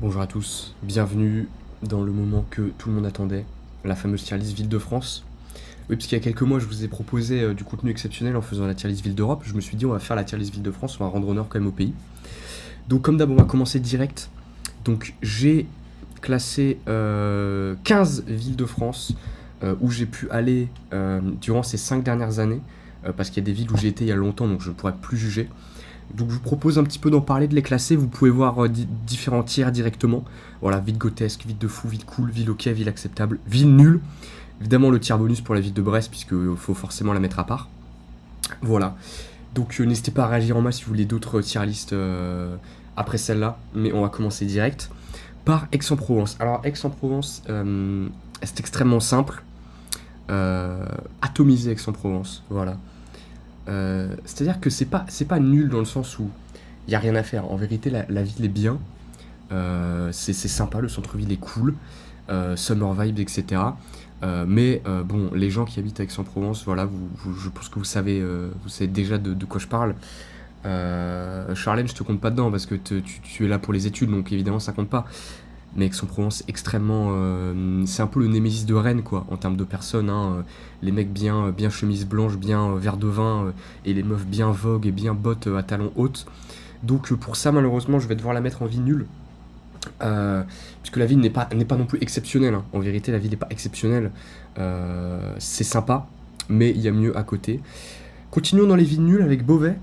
Bonjour à tous, bienvenue dans le moment que tout le monde attendait, la fameuse tier list Ville de France. Oui, parce qu'il y a quelques mois, je vous ai proposé du contenu exceptionnel en faisant la tier list Ville d'Europe. Je me suis dit, on va faire la tier list Ville de France, on va rendre honneur quand même au pays. Donc, comme d'hab, on va commencer direct. Donc, j'ai classé 15 villes de France où j'ai pu aller durant ces 5 dernières années, parce qu'il y a des villes où j'ai été il y a longtemps, donc je ne pourrais plus juger. Donc je vous propose un petit peu d'en parler, de les classer. Vous pouvez voir différents tiers directement. Voilà, ville grotesque, ville de fou, ville cool, ville ok, ville acceptable, ville nulle. Évidemment le tiers bonus pour la ville de Brest, puisque faut forcément la mettre à part. Voilà. Donc n'hésitez pas à réagir en masse si vous voulez d'autres tier listes après celle-là. Mais on va commencer direct par Aix-en-Provence. Alors Aix-en-Provence, c'est extrêmement simple. Atomiser Aix-en-Provence, voilà. C'est-à-dire que c'est pas nul dans le sens où il n'y a rien à faire. En vérité, la ville est bien. C'est sympa, le centre-ville est cool. Summer vibes, etc. Mais bon, les gens qui habitent à Aix-en-Provence, voilà, je pense que vous savez déjà de quoi je parle. Charlène, je te compte pas dedans parce que tu es là pour les études, donc évidemment ça compte pas. Mais Aix-en-Provence, extrêmement. C'est un peu le némésis de Rennes, quoi, en termes de personnes. Hein. Les mecs bien chemise blanche, bien verre de vin, et les meufs bien vogue et bien bottes à talons hautes. Donc pour ça, malheureusement, je vais devoir la mettre en vie nulle. Puisque la ville n'est pas non plus exceptionnelle. Hein. En vérité, la ville n'est pas exceptionnelle. C'est sympa, mais il y a mieux à côté. Continuons dans les villes nulles avec Beauvais.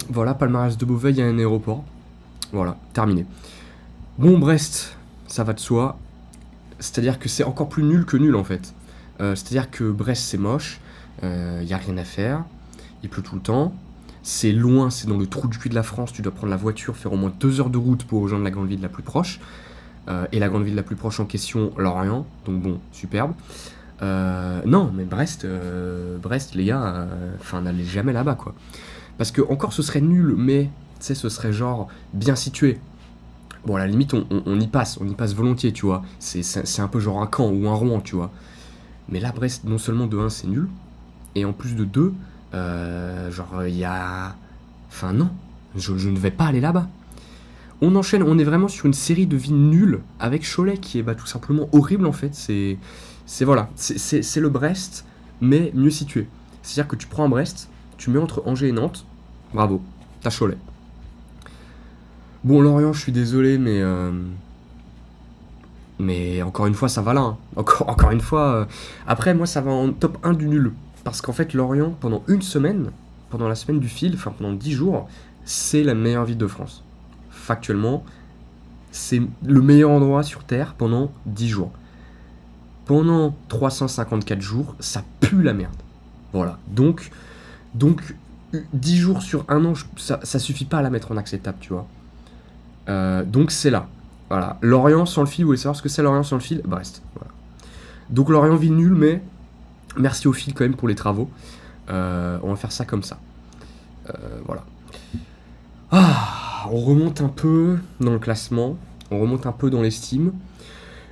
Voilà, palmarès de Beauvais, il y a un aéroport. Voilà, terminé. Bon, Brest, ça va de soi. C'est-à-dire que c'est encore plus nul que nul en fait. C'est-à-dire que Brest c'est moche, il n'y a rien à faire, il pleut tout le temps, c'est loin, c'est dans le trou du cul de la France, tu dois prendre la voiture, faire au moins 2 heures de route pour rejoindre la grande ville la plus proche. Et la grande ville la plus proche en question, Lorient, donc bon, superbe. Non, mais Brest les gars, enfin n'allez jamais là-bas quoi. Parce que encore ce serait nul, mais tu sais, ce serait genre bien situé. Bon, à la limite, on y passe volontiers, tu vois. C'est un peu genre un Caen ou un Rouen, tu vois. Mais là, Brest, non seulement de un c'est nul, et en plus de 2 genre, il y a. Enfin, non, je ne vais pas aller là-bas. On enchaîne, on est vraiment sur une série de villes nulles, avec Cholet qui est tout simplement horrible en fait. Voilà, c'est le Brest, mais mieux situé. C'est-à-dire que tu prends un Brest, tu mets entre Angers et Nantes, bravo, t'as Cholet. Bon, Lorient, je suis désolé, mais encore une fois, ça va là. Hein. Encore une fois. Après, moi, ça va en top 1 du nul. Parce qu'en fait, Lorient, pendant une semaine, pendant la semaine du fil, enfin pendant 10 jours, c'est la meilleure ville de France. Factuellement, c'est le meilleur endroit sur Terre pendant 10 jours. Pendant 354 jours, ça pue la merde. Voilà. Donc 10 jours sur un an, ça suffit pas à la mettre en acceptable, tu vois. Donc c'est là. Voilà. Lorient sans le fil, vous voulez savoir ce que c'est Lorient sans le fil? Brest. Voilà. Donc Lorient ville nul, mais merci au fil quand même pour les travaux. On va faire ça comme ça. Voilà. Ah, on remonte un peu dans le classement. On remonte un peu dans l'estime.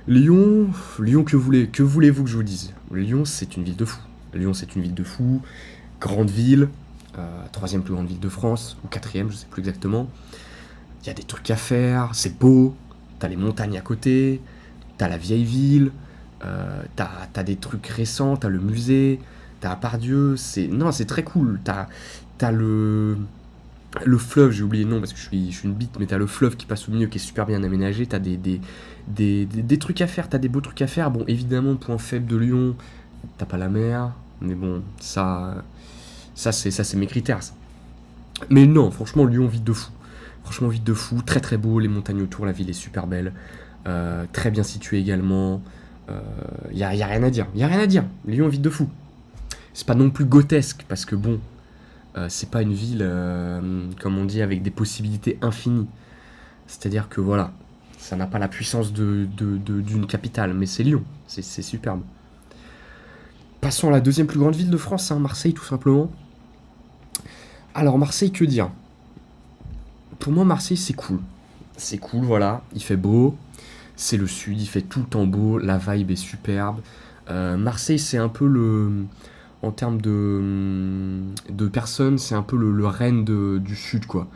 Lyon, que voulez-vous que je vous dise? Lyon, c'est une ville de fou. Lyon, c'est une ville de fou. Grande ville. Troisième plus grande ville de France. Ou quatrième, je sais plus exactement. Il y a des trucs à faire. C'est beau. T'as les montagnes à côté. T'as la vieille ville. T'as des trucs récents. T'as le musée. T'as Pardieu. Non, c'est très cool. T'as le fleuve, j'ai oublié le nom parce que je suis une bite, mais t'as le fleuve qui passe au milieu qui est super bien aménagé, t'as des trucs à faire, t'as des beaux trucs à faire. Bon, évidemment, point faible de Lyon, t'as pas la mer, mais bon, ça c'est mes critères, ça. Mais non, franchement, Lyon, vide de fou. Franchement, vide de fou, très très beau, les montagnes autour, la ville est super belle, très bien située également. Y a rien à dire, y a rien à dire. Lyon, vide de fou. C'est pas non plus grotesque, parce que bon, c'est pas une ville, comme on dit, avec des possibilités infinies. C'est-à-dire que voilà, ça n'a pas la puissance d'une capitale, mais c'est Lyon, c'est superbe. Passons à la deuxième plus grande ville de France, hein, Marseille tout simplement. Alors Marseille, que dire? Pour moi, Marseille, c'est cool. C'est cool, voilà, il fait beau, c'est le sud, il fait tout le temps beau, la vibe est superbe. Marseille, c'est un peu en termes de personnes, c'est un peu le Rennes du sud, quoi.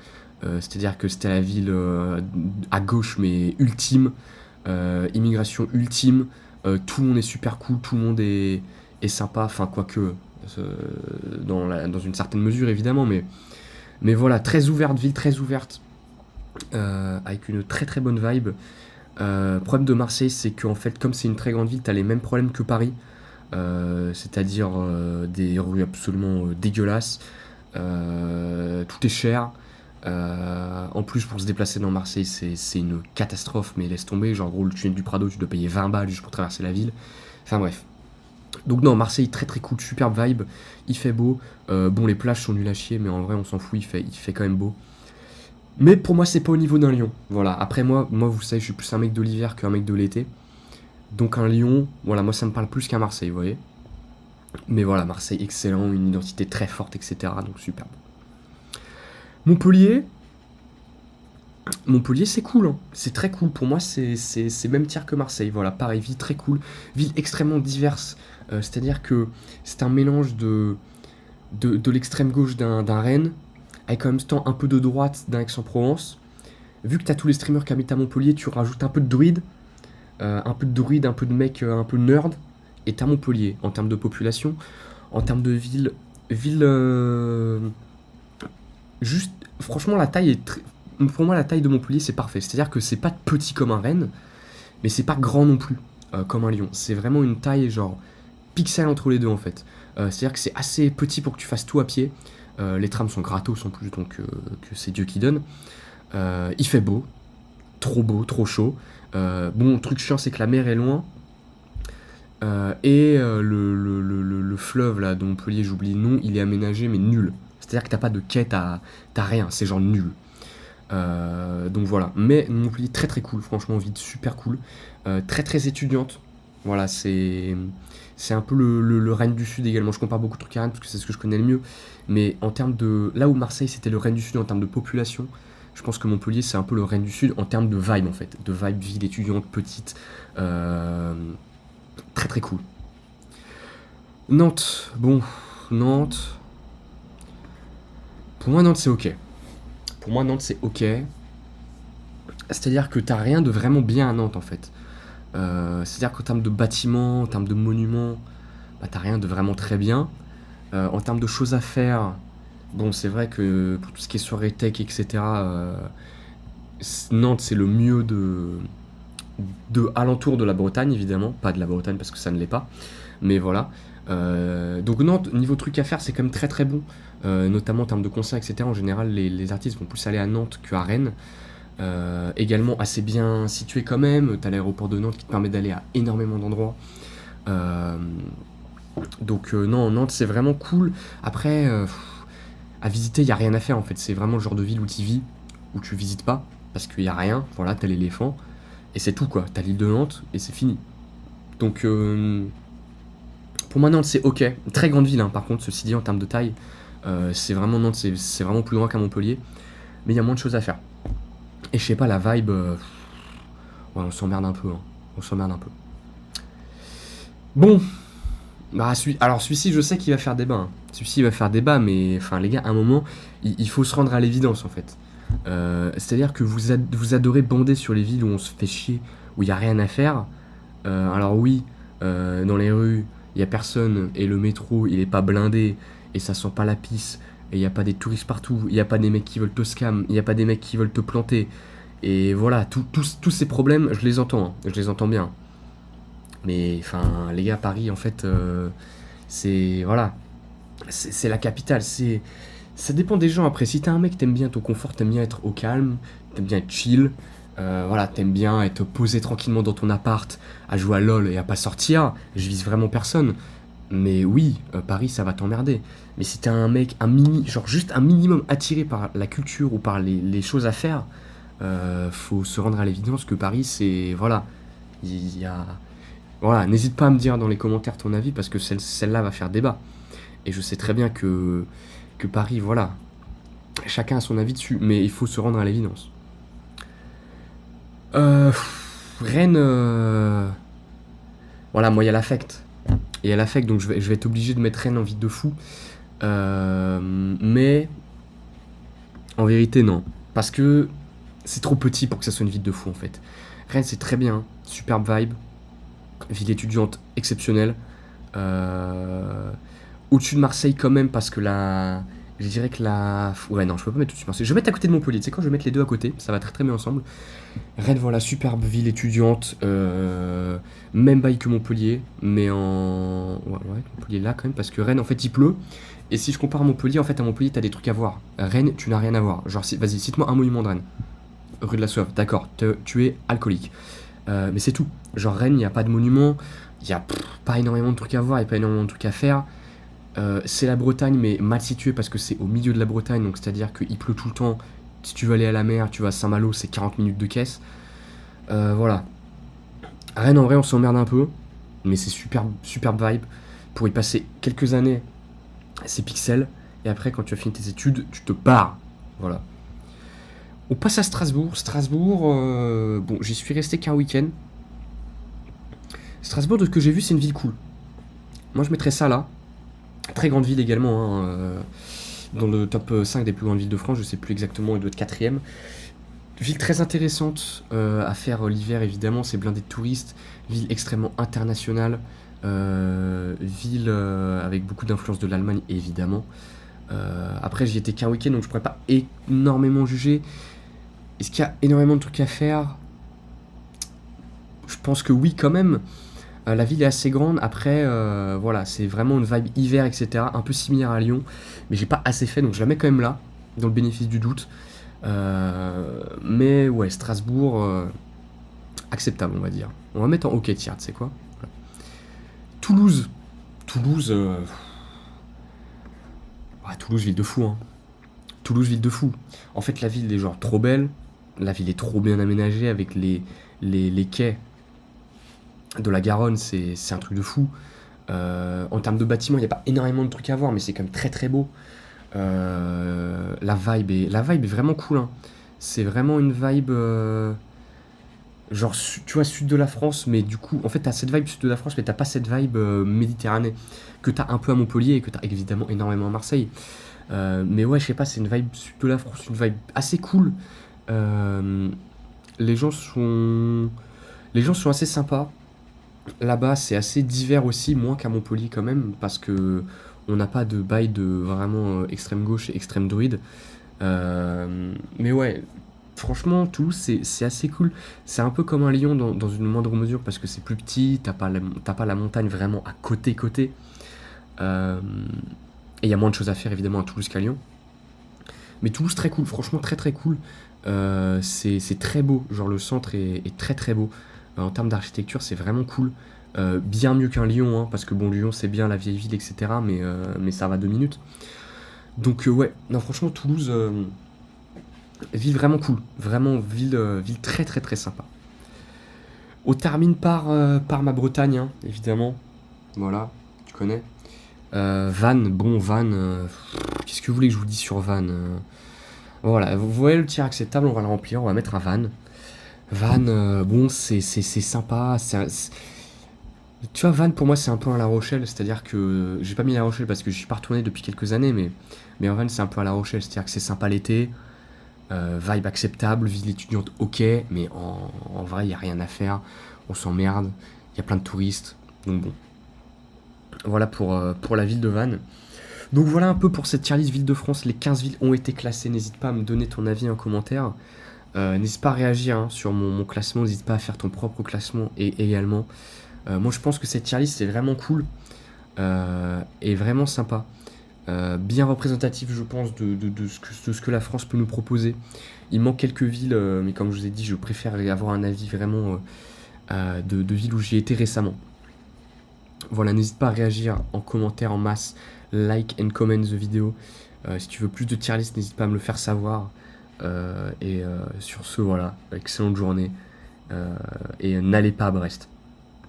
C'est-à-dire que c'était la ville à gauche, mais ultime, immigration ultime, tout le monde est super cool, tout le monde est sympa, enfin, quoique, dans une certaine mesure, évidemment, mais voilà, très ouverte, ville très ouverte, avec une très très bonne vibe. Problème de Marseille, c'est qu'en fait, comme c'est une très grande ville, t'as les mêmes problèmes que Paris, c'est-à-dire des rues absolument dégueulasses, tout est cher. En plus, pour se déplacer dans Marseille, c'est une catastrophe, mais laisse tomber. Genre, gros, le tunnel du Prado, tu dois payer 20 balles juste pour traverser la ville. Enfin, bref. Donc, non, Marseille, très très cool, superbe vibe. Il fait beau. Bon, les plages sont nulles à chier, mais en vrai, on s'en fout, il fait quand même beau. Mais pour moi, c'est pas au niveau d'un Lyon. Voilà. Après, moi, vous savez, je suis plus un mec de l'hiver qu'un mec de l'été. Donc, un Lyon, voilà, moi, ça me parle plus qu'un Marseille, vous voyez. Mais voilà, Marseille, excellent, une identité très forte, etc. Donc, superbe. Montpellier, Montpellier, c'est cool, hein. C'est très cool. Pour moi, c'est même tiers que Marseille. Voilà, pareil, ville très cool. Ville extrêmement diverse. C'est-à-dire que c'est un mélange de l'extrême gauche d'un Rennes, avec en même temps un peu de droite d'un Aix-en-Provence. Vu que t'as tous les streamers qui habitent à Montpellier, tu rajoutes un peu de druides, un peu de mecs un peu nerd, et t'as Montpellier en termes de population, en termes de ville, juste, franchement, pour moi, la taille de Montpellier, c'est parfait. C'est-à-dire que c'est pas petit comme un Rennes, mais c'est pas grand non plus, comme un Lyon. C'est vraiment une taille, genre, pixel entre les deux, en fait. C'est-à-dire que c'est assez petit pour que tu fasses tout à pied. Les trams sont gratos en plus, donc que c'est Dieu qui donne. Il fait beau, trop chaud. Bon, truc chiant, c'est que la mer est loin. Et le fleuve là, de Montpellier, j'oublie le nom, il est aménagé, mais nul. C'est-à-dire que t'as pas de quai, t'as rien, c'est genre nul. Donc voilà, mais Montpellier très très cool, franchement, ville super cool, très très étudiante. Voilà, c'est un peu le Rennes du Sud également. Je compare beaucoup de trucs à Rennes parce que c'est ce que je connais le mieux. Mais en termes de là où Marseille c'était le Rennes du Sud en termes de population, je pense que Montpellier c'est un peu le Rennes du Sud en termes de vibe en fait, de vibe ville étudiante petite, très très cool. Nantes, bon, Nantes. Pour moi Nantes c'est ok. Pour moi Nantes c'est ok. C'est-à-dire que t'as rien de vraiment bien à Nantes en fait. C'est-à-dire qu'en termes de bâtiments, en termes de monuments, bah, t'as rien de vraiment très bien. En termes de choses à faire, bon, c'est vrai que pour tout ce qui est soirée tech, etc., Nantes, c'est le mieux de alentour de la Bretagne, évidemment. Pas de la Bretagne parce que ça ne l'est pas. Mais voilà. Donc Nantes, niveau truc à faire, c'est quand même très très bon. Notamment en termes de concerts, etc. En général, les artistes vont plus aller à Nantes qu'à Rennes. Également assez bien situé quand même. T'as l'aéroport de Nantes qui te permet d'aller à énormément d'endroits. Donc non, Nantes c'est vraiment cool. Après, à visiter, il n'y a rien à faire en fait. C'est vraiment le genre de ville où tu vis, où tu visites pas, parce qu'il n'y a rien. Voilà, t'as l'éléphant, et c'est tout quoi. T'as l'île de Nantes, et c'est fini. Donc pour moi, Nantes c'est ok. Une très grande ville, hein, par contre, ceci dit, en termes de taille, c'est vraiment Nantes, c'est vraiment plus grand qu'à Montpellier, mais il y a moins de choses à faire. Et je sais pas, la vibe, ouais, on s'emmerde un peu. Hein. On s'emmerde un peu. Bon, bah, alors celui-ci, je sais qu'il va faire débat. Hein. Celui-ci, il va faire débat, mais enfin, les gars, à un moment, il faut se rendre à l'évidence en fait. C'est-à-dire que vous adorez bander sur les villes où on se fait chier, où il n'y a rien à faire. Alors oui, dans les rues, il n'y a personne et le métro, il est pas blindé et ça sent pas la pisse. Et il n'y a pas des touristes partout, il n'y a pas des mecs qui veulent te scam, il n'y a pas des mecs qui veulent te planter. Et voilà, tous ces problèmes, je les entends, hein, je les entends bien. Mais enfin, les gars, Paris, en fait, c'est voilà, c'est la capitale. Ça dépend des gens. Après, si t'es un mec, t'aimes bien ton confort, t'aimes bien être au calme, t'aimes bien être chill, voilà, t'aimes bien être posé tranquillement dans ton appart, à jouer à LOL et à pas sortir. Je vise vraiment personne. Mais oui, Paris, ça va t'emmerder. Mais si t'es un mec, genre juste un minimum attiré par la culture ou par les choses à faire, faut se rendre à l'évidence que Paris, c'est voilà, il y a voilà, n'hésite pas à me dire dans les commentaires ton avis parce que celle-là va faire débat. Et je sais très bien que Paris, voilà, chacun a son avis dessus, mais il faut se rendre à l'évidence. Rennes, voilà, moi il y a l'affect. Il y a l'affect, donc je vais être obligé de mettre Rennes en vide de fou. Mais en vérité, non. Parce que c'est trop petit pour que ça soit une ville de fou en fait. Rennes c'est très bien, superbe vibe, ville étudiante exceptionnelle. Euh, Au-dessus de Marseille quand même parce que la... Je dirais que la... Ouais non, je peux pas mettre au-dessus de Marseille. Je vais mettre à côté de Montpellier, tu sais quoi, je vais mettre les deux à côté, ça va très très bien ensemble. Rennes, voilà, superbe ville étudiante, même bail que Montpellier, mais en... Ouais, Montpellier là quand même, parce que Rennes en fait il pleut, et si je compare à Montpellier, en fait à Montpellier t'as des trucs à voir. Rennes, tu n'as rien à voir. Genre, vas-y, cite-moi un monument de Rennes. Rue de la Soif, d'accord, tu es alcoolique. Mais c'est tout. Genre Rennes, il n'y a pas de monument, il n'y a pas énormément de trucs à voir, il n'y a pas énormément de trucs à faire. C'est la Bretagne, mais mal situé parce que c'est au milieu de la Bretagne, donc c'est-à-dire qu'il pleut tout le temps. Si tu veux aller à la mer, tu vas à Saint-Malo, c'est 40 minutes de caisse. Voilà. Rennes, en vrai, on s'emmerde un peu, mais c'est superbe vibe. Pour y passer quelques années, c'est pixel. Et après, quand tu as fini tes études, tu te barres. Voilà. On passe à Strasbourg. Strasbourg, bon, j'y suis resté qu'un week-end. Strasbourg, de ce que j'ai vu, c'est une ville cool. Moi, je mettrais ça là. Très grande ville également, hein, dans le top 5 des plus grandes villes de France, je sais plus exactement, il doit être quatrième. Ville très intéressante à faire l'hiver évidemment, c'est blindé de touristes, ville extrêmement internationale, ville avec beaucoup d'influence de l'Allemagne évidemment. Après j'y étais qu'un week-end donc je pourrais pas énormément juger. Est-ce qu'il y a énormément de trucs à faire? Je pense que oui quand même. La ville est assez grande, après voilà, c'est vraiment une vibe hiver etc. Un peu similaire à Lyon, mais j'ai pas assez fait donc je la mets quand même là, dans le bénéfice du doute. Mais ouais, Strasbourg, acceptable, on va dire. On va mettre en hockey tiers, tu sais quoi. Voilà. Toulouse. Toulouse, ouais, Toulouse, ville de fou, hein. Toulouse, ville de fou. En fait, la ville est genre trop belle. La ville est trop bien aménagée avec les quais de la Garonne, c'est un truc de fou. En termes de bâtiments, il n'y a pas énormément de trucs à voir, mais c'est quand même très très beau. La vibe est vraiment cool, hein. C'est vraiment une vibe, genre, tu vois, sud de la France, mais du coup, en fait, t'as cette vibe sud de la France, mais t'as pas cette vibe Méditerranée, que t'as un peu à Montpellier et que t'as évidemment énormément à Marseille. Mais ouais, je sais pas, c'est une vibe sud de la France, une vibe assez cool. Euh, les gens sont, les gens sont assez sympas. Là-bas, c'est assez divers aussi, moins qu'à Montpellier quand même, parce que on n'a pas de bail de vraiment extrême gauche et extrême druide. Mais ouais, franchement, Toulouse, c'est assez cool. C'est un peu comme un Lyon dans une moindre mesure, parce que c'est plus petit, t'as pas la montagne vraiment à côté. Euh, et il y a moins de choses à faire évidemment à Toulouse qu'à Lyon. Mais Toulouse, très cool, franchement, très très cool. C'est très beau, genre le centre est très très beau. En termes d'architecture, c'est vraiment cool. Bien mieux qu'un Lyon, hein, parce que bon, Lyon, c'est bien la vieille ville, etc. Mais ça va 2 minutes. Donc, ouais, non, franchement, Toulouse, ville vraiment cool. Vraiment, ville très très très sympa. On termine par ma Bretagne, hein, évidemment. Voilà, tu connais. Vannes, bon, Vannes, qu'est-ce que vous voulez que je vous dise sur Vannes? Voilà, vous voyez le tir acceptable, on va le remplir, on va mettre à Vannes. Vannes, bon, c'est sympa. Tu vois, Vannes, pour moi, c'est un peu à La Rochelle. C'est-à-dire que j'ai pas mis La Rochelle parce que je suis pas retourné depuis quelques années, mais en Vannes, c'est un peu à La Rochelle. C'est-à-dire que c'est sympa l'été, vibe acceptable, ville étudiante, ok, mais en vrai, il y a rien à faire. On s'emmerde, il y a plein de touristes. Donc bon, voilà pour la ville de Vannes. Donc voilà un peu pour cette tier list Ville de France. Les 15 villes ont été classées. N'hésite pas à me donner ton avis en commentaire. N'hésite pas à réagir hein, sur mon classement. N'hésite pas à faire ton propre classement et également. Moi, je pense que cette tier list c'est vraiment cool et vraiment sympa. Bien représentatif, je pense, de ce que la France peut nous proposer. Il manque quelques villes, mais comme je vous ai dit, je préfère avoir un avis vraiment de villes où j'y étais récemment. Voilà, n'hésite pas à réagir en commentaire en masse, like and comment the vidéo. Si tu veux plus de tier list, n'hésite pas à me le faire savoir. Et sur ce, voilà, excellente journée. Et n'allez pas à Brest.